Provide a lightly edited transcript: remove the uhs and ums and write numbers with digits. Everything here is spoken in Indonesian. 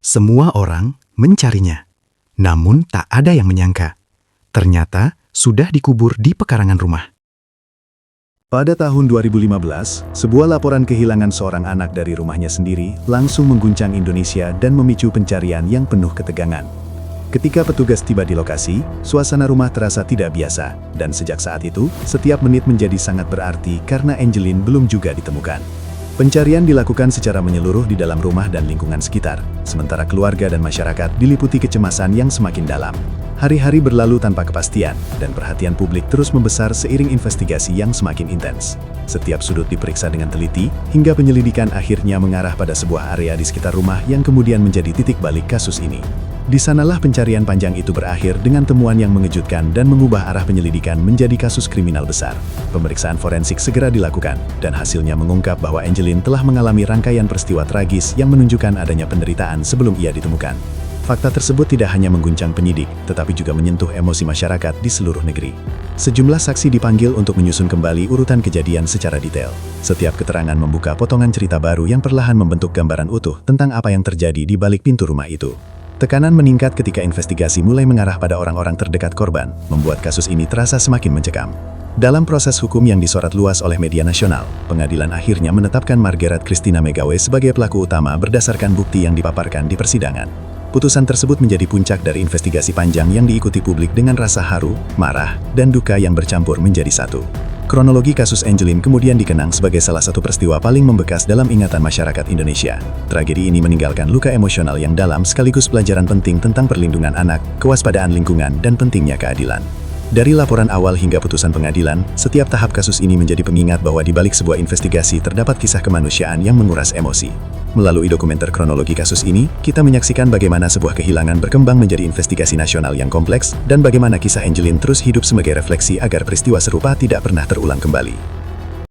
Semua orang mencarinya, namun tak ada yang menyangka. Ternyata sudah dikubur di pekarangan rumah. Pada tahun 2015, sebuah laporan kehilangan seorang anak dari rumahnya sendiri langsung mengguncang Indonesia dan memicu pencarian yang penuh ketegangan. Ketika petugas tiba di lokasi, suasana rumah terasa tidak biasa, dan sejak saat itu, setiap menit menjadi sangat berarti karena Angeline belum juga ditemukan. Pencarian dilakukan secara menyeluruh di dalam rumah dan lingkungan sekitar, sementara keluarga dan masyarakat diliputi kecemasan yang semakin dalam. Hari-hari berlalu tanpa kepastian, dan perhatian publik terus membesar seiring investigasi yang semakin intens. Setiap sudut diperiksa dengan teliti, hingga penyelidikan akhirnya mengarah pada sebuah area di sekitar rumah yang kemudian menjadi titik balik kasus ini. Di sanalah pencarian panjang itu berakhir dengan temuan yang mengejutkan dan mengubah arah penyelidikan menjadi kasus kriminal besar. Pemeriksaan forensik segera dilakukan, dan hasilnya mengungkap bahwa Angeline telah mengalami rangkaian peristiwa tragis yang menunjukkan adanya penderitaan sebelum ia ditemukan. Fakta tersebut tidak hanya mengguncang penyidik, tetapi juga menyentuh emosi masyarakat di seluruh negeri. Sejumlah saksi dipanggil untuk menyusun kembali urutan kejadian secara detail. Setiap keterangan membuka potongan cerita baru yang perlahan membentuk gambaran utuh tentang apa yang terjadi di balik pintu rumah itu. Tekanan meningkat ketika investigasi mulai mengarah pada orang-orang terdekat korban, membuat kasus ini terasa semakin mencekam. Dalam proses hukum yang disorot luas oleh media nasional, pengadilan akhirnya menetapkan Margaret Christina Megawe sebagai pelaku utama berdasarkan bukti yang dipaparkan di persidangan. Putusan tersebut menjadi puncak dari investigasi panjang yang diikuti publik dengan rasa haru, marah, dan duka yang bercampur menjadi satu. Kronologi kasus Angeline kemudian dikenang sebagai salah satu peristiwa paling membekas dalam ingatan masyarakat Indonesia. Tragedi ini meninggalkan luka emosional yang dalam sekaligus pelajaran penting tentang perlindungan anak, kewaspadaan lingkungan, dan pentingnya keadilan. Dari laporan awal hingga putusan pengadilan, setiap tahap kasus ini menjadi pengingat bahwa di balik sebuah investigasi terdapat kisah kemanusiaan yang menguras emosi. Melalui dokumenter kronologi kasus ini, kita menyaksikan bagaimana sebuah kehilangan berkembang menjadi investigasi nasional yang kompleks, dan bagaimana kisah Angeline terus hidup sebagai refleksi agar peristiwa serupa tidak pernah terulang kembali.